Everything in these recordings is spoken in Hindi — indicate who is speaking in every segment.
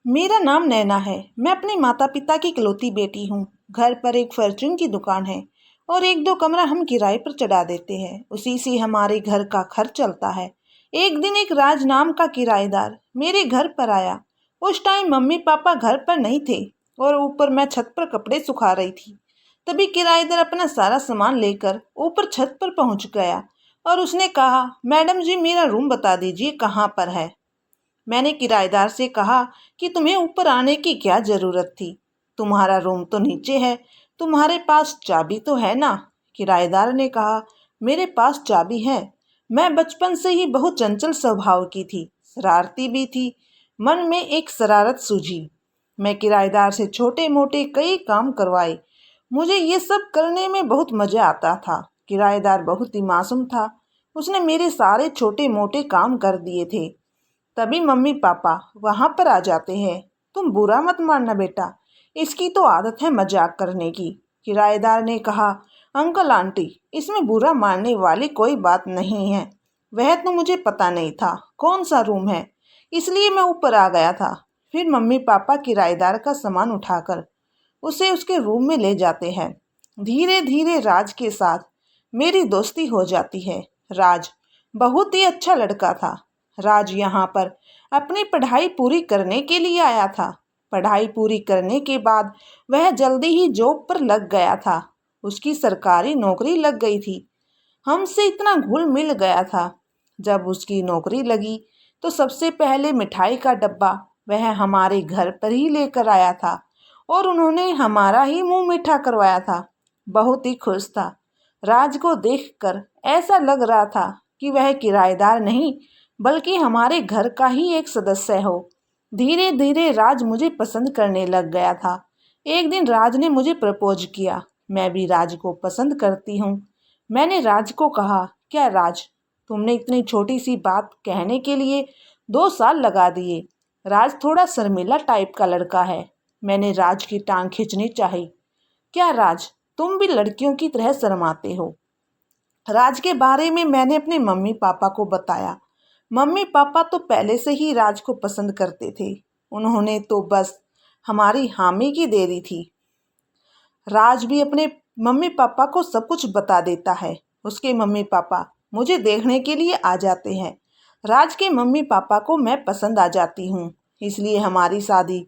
Speaker 1: मेरा नाम नैना है। मैं अपने माता पिता की इकलौती बेटी हूँ। घर पर एक फॉर्च्यून की दुकान है और एक दो कमरा हम किराए पर चढ़ा देते हैं। उसी से हमारे घर का खर्च चलता है। एक दिन एक राज नाम का किराएदार मेरे घर पर आया। उस टाइम मम्मी पापा घर पर नहीं थे और ऊपर मैं छत पर कपड़े सुखा रही थी। तभी किराएदार अपना सारा सामान लेकर ऊपर छत पर पहुंच गया और उसने कहा, मैडम जी मेरा रूम बता दीजिए कहाँ पर है। मैंने किराएदार से कहा कि तुम्हें ऊपर आने की क्या ज़रूरत थी, तुम्हारा रूम तो नीचे है, तुम्हारे पास चाबी तो है ना। किराएदार ने कहा, मेरे पास चाबी है। मैं बचपन से ही बहुत चंचल स्वभाव की थी, शरारती भी थी। मन में एक शरारत सूझी। मैं किराएदार से छोटे मोटे कई काम करवाए। मुझे ये सब करने में बहुत मज़ा आता था। किराएदार बहुत ही मासूम था। उसने मेरे सारे छोटे मोटे काम कर दिए थे। तभी मम्मी पापा वहाँ पर आ जाते हैं। तुम बुरा मत मानना बेटा, इसकी तो आदत है मजाक करने की। किराएदार ने कहा, अंकल आंटी इसमें बुरा मानने वाली कोई बात नहीं है। वह तो मुझे पता नहीं था कौन सा रूम है, इसलिए मैं ऊपर आ गया था। फिर मम्मी पापा किराएदार का सामान उठाकर उसे उसके रूम में ले जाते हैं। धीरे धीरे राज के साथ मेरी दोस्ती हो जाती है। राज बहुत ही अच्छा लड़का था। राज यहाँ पर अपनी पढ़ाई पूरी करने के लिए आया था। पढ़ाई पूरी करने के बाद वह जल्दी ही जॉब पर लग गया था। उसकी सरकारी नौकरी लग गई थी। हमसे इतना घुल मिल गया था। जब उसकी नौकरी लगी तो सबसे पहले मिठाई का डब्बा वह हमारे घर पर ही लेकर आया था और उन्होंने हमारा ही मुंह मीठा करवाया था। बहुत ही खुश था। राज को देखकर ऐसा लग रहा था कि वह किराएदार नहीं बल्कि हमारे घर का ही एक सदस्य हो। धीरे धीरे राज मुझे पसंद करने लग गया था। एक दिन राज ने मुझे प्रपोज किया। मैं भी राज को पसंद करती हूँ। मैंने राज को कहा, क्या राज, तुमने इतनी छोटी सी बात कहने के लिए 2 साल लगा दिए। राज थोड़ा शर्मीला टाइप का लड़का है। मैंने राज की टांग खींचनी चाही। क्या राज, तुम भी लड़कियों की तरह शर्माते हो। राज के बारे में मैंने अपने मम्मी पापा को बताया। मम्मी पापा तो पहले से ही राज को पसंद करते थे। उन्होंने तो बस हमारी हामी की देरी थी। राज भी अपने मम्मी पापा को सब कुछ बता देता है। उसके मम्मी पापा मुझे देखने के लिए आ जाते हैं। राज के मम्मी पापा को मैं पसंद आ जाती हूँ, इसलिए हमारी शादी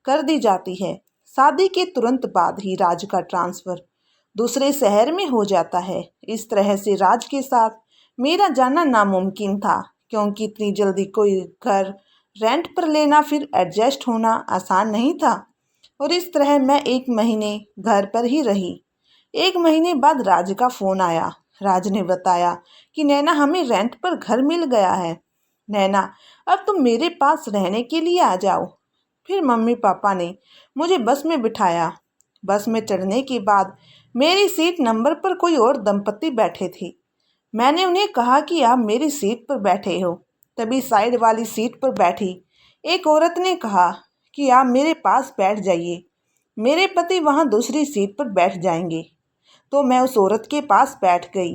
Speaker 1: कर दी जाती है। शादी के तुरंत बाद ही राज का ट्रांसफ़र दूसरे शहर में हो जाता है। इस तरह से राज के साथ मेरा जाना नामुमकिन था, क्योंकि इतनी जल्दी कोई घर रेंट पर लेना फिर एडजस्ट होना आसान नहीं था। और इस तरह मैं 1 महीने घर पर ही रही। 1 महीने बाद राज का फ़ोन आया। राज ने बताया कि नैना, हमें रेंट पर घर मिल गया है। नैना, अब तुम मेरे पास रहने के लिए आ जाओ। फिर मम्मी पापा ने मुझे बस में बिठाया। बस में चढ़ने के बाद मेरी सीट नंबर पर कोई और दंपति बैठे थे। मैंने उन्हें कहा कि आप मेरी सीट पर बैठे हो। तभी साइड वाली सीट पर बैठी एक औरत ने कहा कि आप मेरे पास बैठ जाइए, मेरे पति वहाँ दूसरी सीट पर बैठ जाएंगे। तो मैं उस औरत के पास बैठ गई।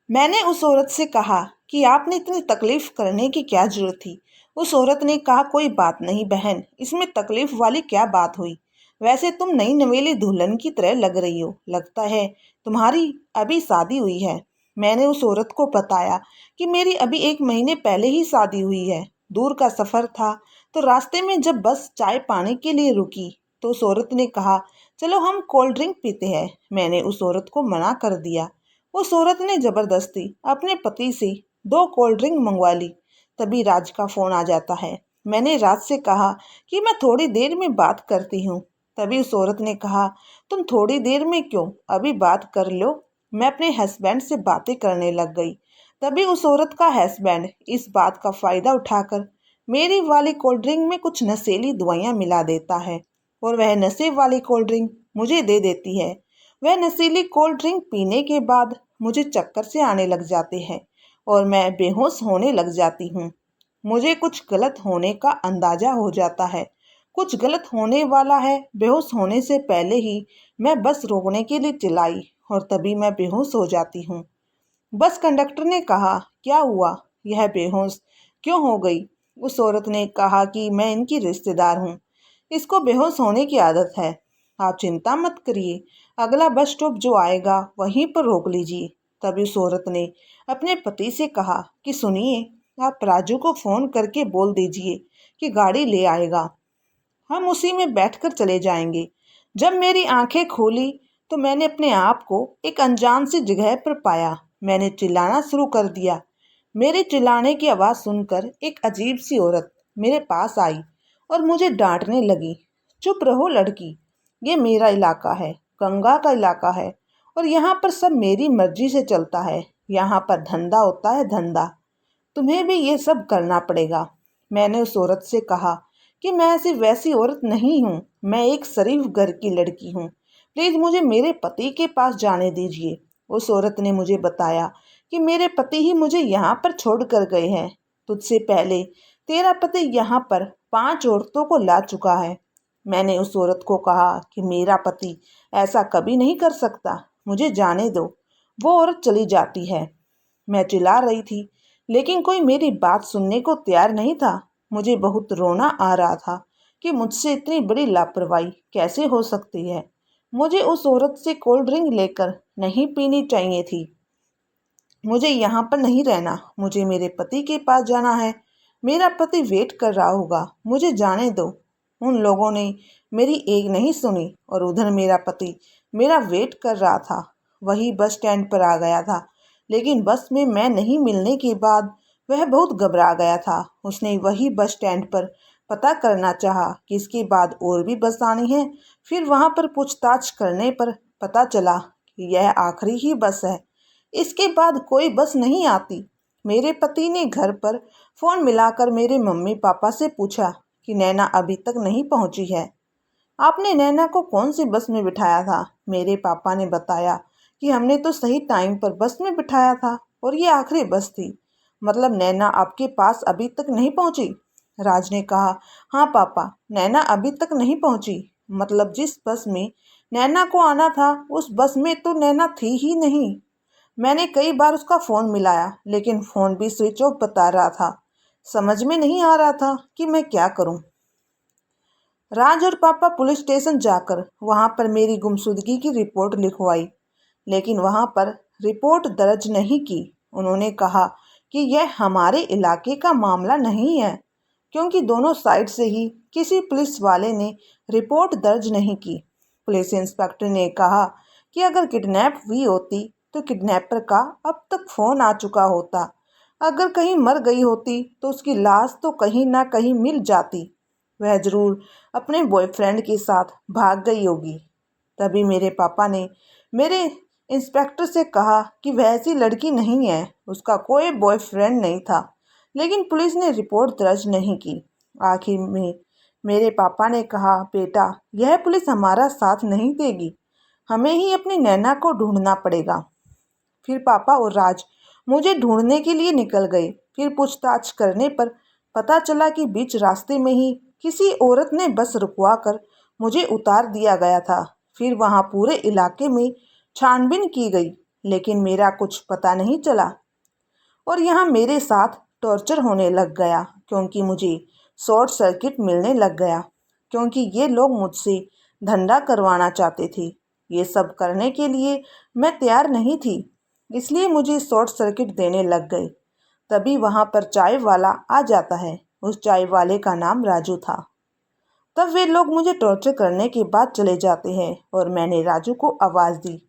Speaker 1: मैंने उस औरत से कहा कि आपने इतनी तकलीफ़ करने की क्या ज़रूरत थी। उस औरत ने कहा, कोई बात नहीं बहन, इसमें तकलीफ़ वाली क्या बात हुई। वैसे तुम नई नवेली दुल्हन की तरह लग रही हो। लगता है तुम्हारी अभी शादी हुई है। मैंने उस औरत को बताया कि मेरी अभी 1 महीने पहले ही शादी हुई है। दूर का सफ़र था तो रास्ते में जब बस चाय पाने के लिए रुकी तो उस औरत ने कहा, चलो हम कोल्ड ड्रिंक पीते हैं। मैंने उस औरत को मना कर दिया। उस औरत ने ज़बरदस्ती अपने पति से 2 कोल्ड ड्रिंक मंगवा ली। तभी राज का फ़ोन आ जाता है। मैंने राज से कहा कि मैं थोड़ी देर में बात करती हूँ। तभी उस औरत ने कहा, तुम थोड़ी देर में क्यों, अभी बात कर लो। मैं अपने हस्बैंड से बातें करने लग गई। तभी उस औरत का हस्बैंड इस बात का फ़ायदा उठाकर मेरी वाली कोल्ड ड्रिंक में कुछ नशीली दवाइयाँ मिला देता है और वह नशे वाली कोल्ड ड्रिंक मुझे दे देती है। वह नशीली कोल्ड ड्रिंक पीने के बाद मुझे चक्कर से आने लग जाते हैं और मैं बेहोश होने लग जाती हूँ। मुझे कुछ गलत होने का अंदाज़ा हो जाता है। कुछ गलत होने वाला है। बेहोश होने से पहले ही मैं बस रोकने के लिए चिल्लाई और तभी मैं बेहोश हो जाती हूँ। बस कंडक्टर ने कहा, क्या हुआ, यह बेहोश क्यों हो गई। उस औरत ने कहा कि मैं इनकी रिश्तेदार हूँ, इसको बेहोश होने की आदत है। आप चिंता मत करिए, अगला बस स्टॉप जो आएगा वहीं पर रोक लीजिए। तभी उस औरत ने अपने पति से कहा कि सुनिए, आप राजू को फ़ोन करके बोल दीजिए कि गाड़ी ले आएगा, हम उसी में बैठकर चले जाएंगे। जब मेरी आंखें खोली तो मैंने अपने आप को एक अनजान सी जगह पर पाया। मैंने चिल्लाना शुरू कर दिया। मेरे चिल्लाने की आवाज़ सुनकर एक अजीब सी औरत मेरे पास आई और मुझे डांटने लगी। चुप रहो लड़की, ये मेरा इलाका है, गंगा का इलाका है, और यहाँ पर सब मेरी मर्जी से चलता है। यहाँ पर धंधा होता है, धंधा, तुम्हें भी ये सब करना पड़ेगा। मैंने उस औरत से कहा कि मैं ऐसी वैसी औरत नहीं हूँ, मैं एक शरीफ घर की लड़की हूँ, प्लीज़ मुझे मेरे पति के पास जाने दीजिए। उस औरत ने मुझे बताया कि मेरे पति ही मुझे यहाँ पर छोड़ कर गए हैं। तुझसे पहले तेरा पति यहाँ पर 5 औरतों को ला चुका है। मैंने उस औरत को कहा कि मेरा पति ऐसा कभी नहीं कर सकता, मुझे जाने दो। वो औरत चली जाती है। मैं चिल्ला रही थी, लेकिन कोई मेरी बात सुनने को तैयार नहीं था। मुझे बहुत रोना आ रहा था कि मुझसे इतनी बड़ी लापरवाही कैसे हो सकती है। मुझे उस औरत से कोल्ड ड्रिंक लेकर नहीं पीनी चाहिए थी। मुझे यहाँ पर नहीं रहना, मुझे मेरे पति के पास जाना है। मेरा पति वेट कर रहा होगा, मुझे जाने दो। उन लोगों ने मेरी एक नहीं सुनी और उधर मेरा पति मेरा वेट कर रहा था। वही बस स्टैंड पर आ गया था, लेकिन बस में मैं नहीं मिलने के बाद वह बहुत घबरा गया था। उसने वही बस स्टैंड पर पता करना चाहा कि इसके बाद और भी बस आनी है। फिर वहाँ पर पूछताछ करने पर पता चला कि यह आखिरी ही बस है, इसके बाद कोई बस नहीं आती। मेरे पति ने घर पर फ़ोन मिलाकर मेरे मम्मी पापा से पूछा कि नैना अभी तक नहीं पहुंची है। आपने नैना को कौन सी बस में बिठाया था? मेरे पापा ने बताया कि हमने तो सही टाइम पर बस में बिठाया था और ये आखिरी बस थी। मतलब नैना आपके पास अभी तक नहीं पहुंची? राज ने कहा, हाँ पापा, नैना अभी तक नहीं पहुंची। मतलब जिस बस में नैना को आना था उस बस में तो नैना थी ही नहीं। मैंने कई बार उसका फ़ोन मिलाया, लेकिन फ़ोन भी स्विच ऑफ बता रहा था। समझ में नहीं आ रहा था कि मैं क्या करूं। राज और पापा पुलिस स्टेशन जाकर वहां पर मेरी गुमशुदगी की रिपोर्ट लिखवाई, लेकिन वहां पर रिपोर्ट दर्ज नहीं की। उन्होंने कहा कि यह हमारे इलाके का मामला नहीं है, क्योंकि दोनों साइड से ही किसी पुलिस वाले ने रिपोर्ट दर्ज नहीं की। पुलिस इंस्पेक्टर ने कहा कि अगर किडनैप हुई होती तो किडनैपर का अब तक फ़ोन आ चुका होता। अगर कहीं मर गई होती तो उसकी लाश तो कहीं ना कहीं मिल जाती। वह ज़रूर अपने बॉयफ्रेंड के साथ भाग गई होगी। तभी मेरे पापा ने मेरे इंस्पेक्टर से कहा कि वह ऐसी लड़की नहीं है, उसका कोई बॉयफ्रेंड नहीं था। लेकिन पुलिस ने रिपोर्ट दर्ज नहीं की। आखिर में मेरे पापा ने कहा, बेटा, यह पुलिस हमारा साथ नहीं देगी, हमें ही अपनी नैना को ढूंढना पड़ेगा। फिर पापा और राज मुझे ढूंढने के लिए निकल गए। फिर पूछताछ करने पर पता चला कि बीच रास्ते में ही किसी औरत ने बस रुकवा कर मुझे उतार दिया गया था। फिर वहाँ पूरे इलाके में छानबीन की गई, लेकिन मेरा कुछ पता नहीं चला। और यहाँ मेरे साथ टॉर्चर होने लग गया, क्योंकि मुझे शॉर्ट सर्किट मिलने लग गया, क्योंकि ये लोग मुझसे धंधा करवाना चाहते थे। ये सब करने के लिए मैं तैयार नहीं थी, इसलिए मुझे शॉर्ट सर्किट देने लग गए। तभी वहाँ पर चाय वाला आ जाता है। उस चाय वाले का नाम राजू था। तब वे लोग मुझे टॉर्चर करने के बाद चले जाते हैं और मैंने राजू को आवाज़ दी।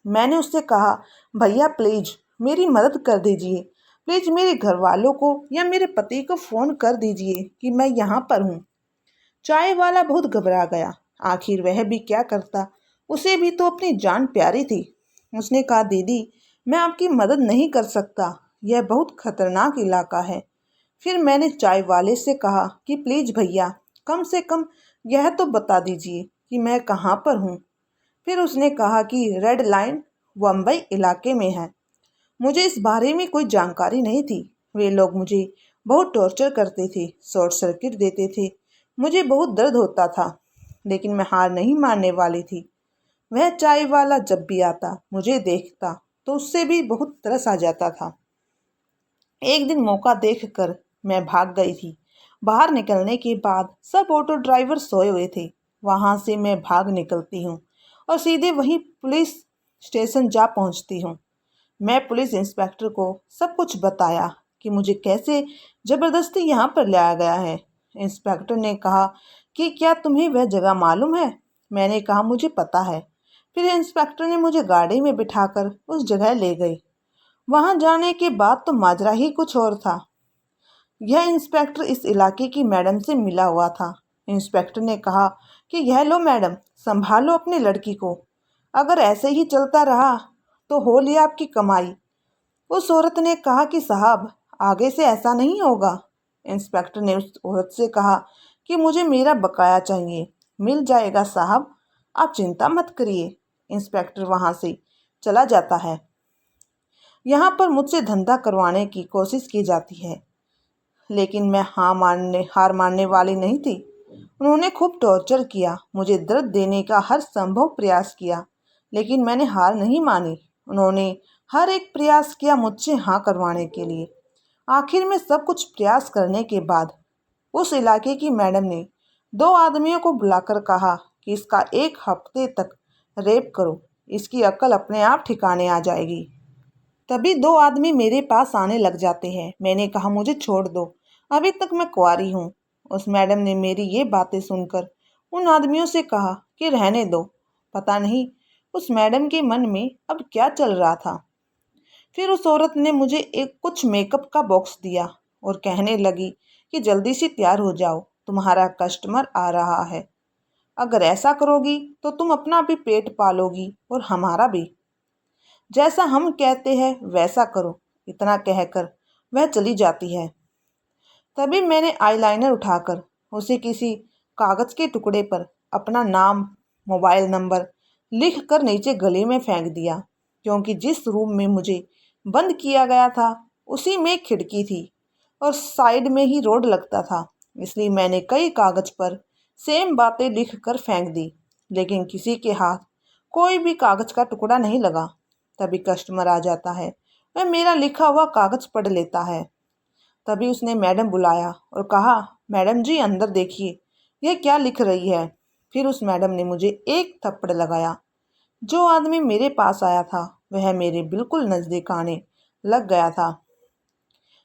Speaker 1: मैंने उससे कहा, भैया प्लीज़ मेरी मदद कर दीजिए, प्लीज़ मेरे घर वालों को या मेरे पति को फ़ोन कर दीजिए कि मैं यहाँ पर हूँ। चाय वाला बहुत घबरा गया। आखिर वह भी क्या करता, उसे भी तो अपनी जान प्यारी थी। उसने कहा, दीदी मैं आपकी मदद नहीं कर सकता, यह बहुत खतरनाक इलाका है। फिर मैंने चाय वाले से कहा कि प्लीज़ भैया कम से कम यह तो बता दीजिए कि मैं कहाँ पर हूँ। फिर उसने कहा कि रेड लाइन मुंबई इलाके में है। मुझे इस बारे में कोई जानकारी नहीं थी। वे लोग मुझे बहुत टॉर्चर करते थे, शॉर्ट सर्किट देते थे, मुझे बहुत दर्द होता था, लेकिन मैं हार नहीं मानने वाली थी। वह चाय वाला जब भी आता, मुझे देखता तो उससे भी बहुत तरस आ जाता था। एक दिन मौका देखकर मैं भाग गई थी। बाहर निकलने के बाद सब ऑटो ड्राइवर सोए हुए थे। वहाँ से मैं भाग निकलती हूँ और सीधे वहीं पुलिस स्टेशन जा पहुँचती हूँ। मैं पुलिस इंस्पेक्टर को सब कुछ बताया कि मुझे कैसे ज़बरदस्ती यहाँ पर लाया गया है। इंस्पेक्टर ने कहा कि क्या तुम्हें वह जगह मालूम है? मैंने कहा मुझे पता है। फिर इंस्पेक्टर ने मुझे गाड़ी में बिठाकर उस जगह ले गई। वहाँ जाने के बाद तो माजरा ही कुछ और था। यह इंस्पेक्टर इस इलाके की मैडम से मिला हुआ था। इंस्पेक्टर ने कहा कि यह लो मैडम, संभालो अपनी लड़की को, अगर ऐसे ही चलता रहा तो हो लिया आपकी कमाई। उस औरत ने कहा कि साहब, आगे से ऐसा नहीं होगा। इंस्पेक्टर ने उस औरत से कहा कि मुझे मेरा बकाया चाहिए। मिल जाएगा साहब, आप चिंता मत करिए। इंस्पेक्टर वहाँ से चला जाता है। यहाँ पर मुझसे धंधा करवाने की कोशिश की जाती है, लेकिन मैं हार मानने वाली नहीं थी। उन्होंने खूब टॉर्चर किया, मुझे दर्द देने का हर संभव प्रयास किया, लेकिन मैंने हार नहीं मानी। उन्होंने हर एक प्रयास किया मुझसे हाँ करवाने के लिए। आखिर में सब कुछ प्रयास करने के बाद उस इलाके की मैडम ने 2 आदमियों को बुलाकर कहा कि इसका 1 हफ्ते तक रेप करो, इसकी अक्ल अपने आप ठिकाने आ जाएगी। तभी 2 आदमी मेरे पास आने लग जाते हैं। मैंने कहा मुझे छोड़ दो, अभी तक मैं कुंवारी हूँ। उस मैडम ने मेरी ये बातें सुनकर उन आदमियों से कहा कि रहने दो। पता नहीं उस मैडम के मन में अब क्या चल रहा था। फिर उस औरत ने मुझे एक कुछ मेकअप का बॉक्स दिया और कहने लगी कि जल्दी से तैयार हो जाओ, तुम्हारा कस्टमर आ रहा है। अगर ऐसा करोगी तो तुम अपना भी पेट पालोगी और हमारा भी। जैसा हम कहते हैं वैसा करो। इतना कहकर वह चली जाती है। तभी मैंने आईलाइनर उठाकर उसे किसी कागज़ के टुकड़े पर अपना नाम, मोबाइल नंबर लिख कर नीचे गली में फेंक दिया, क्योंकि जिस रूम में मुझे बंद किया गया था उसी में एक खिड़की थी और साइड में ही रोड लगता था। इसलिए मैंने कई कागज़ पर सेम बातें लिख कर फेंक दी, लेकिन किसी के हाथ कोई भी कागज़ का टुकड़ा नहीं लगा। तभी कस्टमर आ जाता है, वह मेरा लिखा हुआ कागज़ पढ़ लेता है। तभी उसने मैडम बुलाया और कहा, मैडम जी अंदर देखिए, यह क्या लिख रही है। फिर उस मैडम ने मुझे एक थप्पड़ लगाया। जो आदमी मेरे पास आया था वह मेरे बिल्कुल नज़दीक आने लग गया था।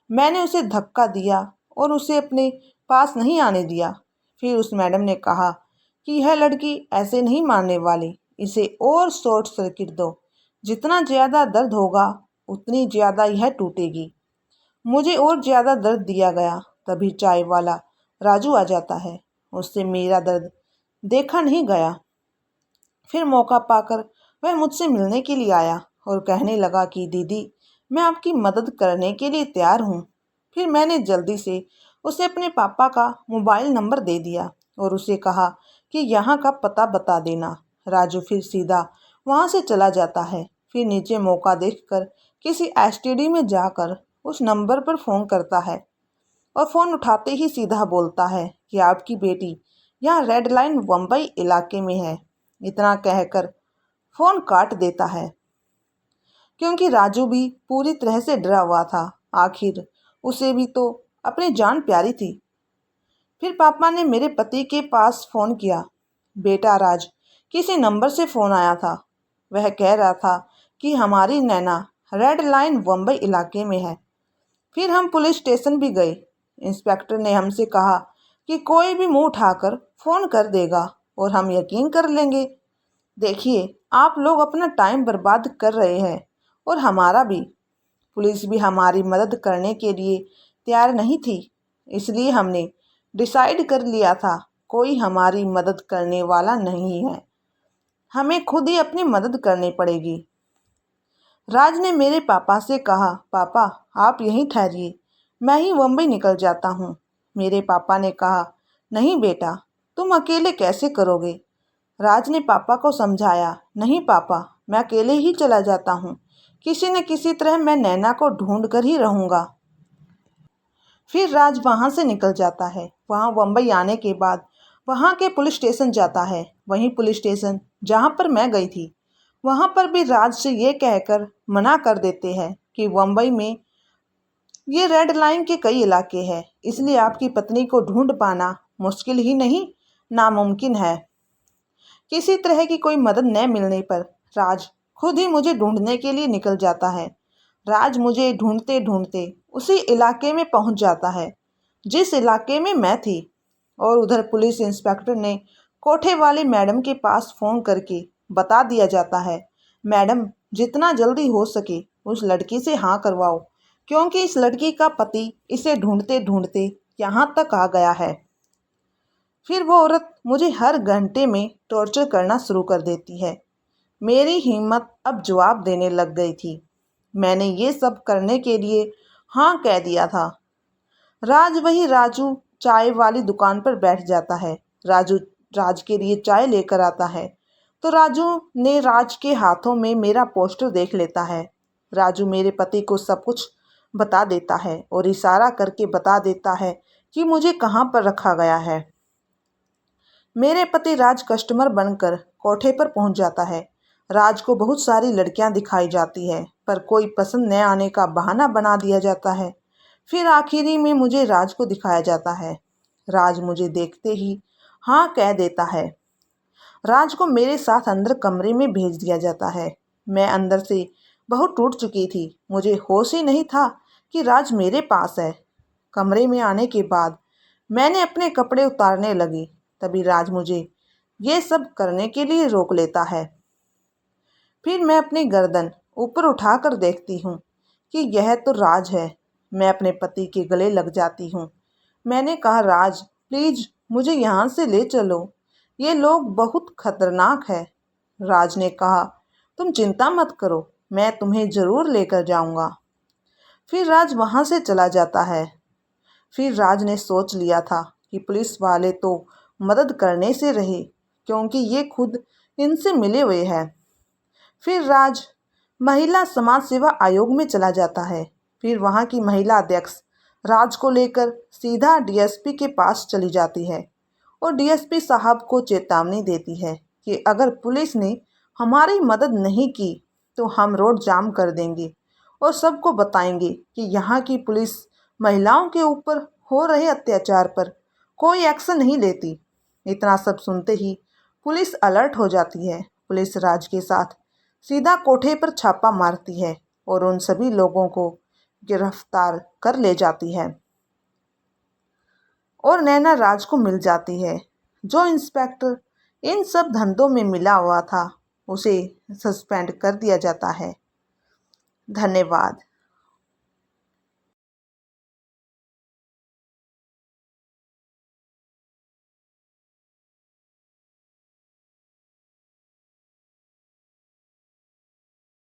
Speaker 1: मैंने उसे धक्का दिया और उसे अपने पास नहीं आने दिया। फिर उस मैडम ने कहा कि यह लड़की ऐसे नहीं मारने वाली, इसे और शॉर्ट सर्किट दो, जितना ज़्यादा दर्द होगा उतनी ज़्यादा यह टूटेगी। मुझे और ज़्यादा दर्द दिया गया। तभी चाय वाला राजू आ जाता है। उससे मेरा दर्द देखा नहीं गया। फिर मौका पाकर वह मुझसे मिलने के लिए आया और कहने लगा कि दीदी, मैं आपकी मदद करने के लिए तैयार हूँ। फिर मैंने जल्दी से उसे अपने पापा का मोबाइल नंबर दे दिया और उसे कहा कि यहाँ का पता बता देना। राजू फिर सीधा वहाँ से चला जाता है। फिर नीचे मौका देखकर किसी एसटीडी में जाकर उस नंबर पर फ़ोन करता है और फ़ोन उठाते ही सीधा बोलता है कि आपकी बेटी यहाँ रेड लाइन बम्बई इलाके में है। इतना कहकर फ़ोन काट देता है, क्योंकि राजू भी पूरी तरह से डरा हुआ था। आखिर उसे भी तो अपनी जान प्यारी थी। फिर पापा ने मेरे पति के पास फ़ोन किया। बेटा राज, किसी नंबर से फ़ोन आया था। वह कह रहा था कि हमारी नैना रेड लाइन बम्बई इलाके में है। फिर हम पुलिस स्टेशन भी गए। इंस्पेक्टर ने हमसे कहा कि कोई भी मुंह उठाकर फ़ोन कर देगा और हम यकीन कर लेंगे। देखिए, आप लोग अपना टाइम बर्बाद कर रहे हैं और हमारा भी। पुलिस भी हमारी मदद करने के लिए तैयार नहीं थी, इसलिए हमने डिसाइड कर लिया था कोई हमारी मदद करने वाला नहीं है, हमें खुद ही अपनी मदद करनी पड़ेगी। राज ने मेरे पापा से कहा, पापा आप यहीं ठहरिए, मैं ही मुंबई निकल जाता हूँ। मेरे पापा ने कहा, नहीं बेटा, तुम अकेले कैसे करोगे। राज ने पापा को समझाया, नहीं पापा, मैं अकेले ही चला जाता हूँ, किसी न किसी तरह मैं नैना को ढूंढ कर ही रहूँगा। फिर राज वहाँ से निकल जाता है। वहाँ मुंबई आने के बाद वहाँ के पुलिस स्टेशन जाता है, वहीं पुलिस स्टेशन जहाँ पर मैं गई थी। वहाँ पर भी राज से ये कहकर मना कर देते हैं कि मुंबई में ये रेड लाइन के कई इलाके हैं, इसलिए आपकी पत्नी को ढूंढ पाना मुश्किल ही नहीं, नामुमकिन है। किसी तरह की कोई मदद न मिलने पर राज खुद ही मुझे ढूंढने के लिए निकल जाता है। राज मुझे ढूंढते ढूंढते उसी इलाके में पहुंच जाता है जिस इलाके में मैं थी। और उधर पुलिस इंस्पेक्टर ने कोठे वाली मैडम के पास फ़ोन करके बता दिया जाता है, मैडम जितना जल्दी हो सके उस लड़की से हाँ करवाओ, क्योंकि इस लड़की का पति इसे ढूंढते ढूंढते यहाँ तक आ गया है। फिर वो औरत मुझे हर घंटे में टॉर्चर करना शुरू कर देती है। मेरी हिम्मत अब जवाब देने लग गई थी। मैंने ये सब करने के लिए हाँ कह दिया था। वही राजू चाय वाली दुकान पर बैठ जाता है। राजू राज के लिए चाय लेकर आता है तो राजू ने राज के हाथों में मेरा पोस्टर देख लेता है। राजू मेरे पति को सब कुछ बता देता है और इशारा करके बता देता है कि मुझे कहाँ पर रखा गया है। मेरे पति राज कस्टमर बनकर कोठे पर पहुंच जाता है। राज को बहुत सारी लड़कियां दिखाई जाती है पर कोई पसंद न आने का बहाना बना दिया जाता है। फिर आखिरी में मुझे राज को दिखाया जाता है। राज मुझे देखते ही हाँ कह देता है। राज को मेरे साथ अंदर कमरे में भेज दिया जाता है। मैं अंदर से बहुत टूट चुकी थी। मुझे होश ही नहीं था कि राज मेरे पास है। कमरे में आने के बाद मैंने अपने कपड़े उतारने लगी, तभी राज मुझे ये सब करने के लिए रोक लेता है। फिर मैं अपनी गर्दन ऊपर उठाकर देखती हूँ कि यह तो राज है। मैं अपने पति के गले लग जाती हूँ। मैंने कहा, राज प्लीज मुझे यहाँ से ले चलो, ये लोग बहुत खतरनाक है। राज ने कहा, तुम चिंता मत करो, मैं तुम्हें ज़रूर लेकर जाऊँगा। फिर राज वहाँ से चला जाता है। फिर राज ने सोच लिया था कि पुलिस वाले तो मदद करने से रहे क्योंकि ये खुद इनसे मिले हुए हैं। फिर राज महिला समाज सेवा आयोग में चला जाता है। फिर वहाँ की महिला अध्यक्ष राज को लेकर सीधा डीएसपी के पास चली जाती है और डीएसपी साहब को चेतावनी देती है कि अगर पुलिस ने हमारी मदद नहीं की तो हम रोड जाम कर देंगे और सबको बताएंगे कि यहाँ की पुलिस महिलाओं के ऊपर हो रहे अत्याचार पर कोई एक्शन नहीं लेती। इतना सब सुनते ही पुलिस अलर्ट हो जाती है। पुलिस राज के साथ सीधा कोठे पर छापा मारती है और उन सभी लोगों को गिरफ्तार कर ले जाती है और नैना राज को मिल जाती है। जो इंस्पेक्टर इन सब धंधों में मिला हुआ था उसे सस्पेंड कर दिया जाता है। धन्यवाद।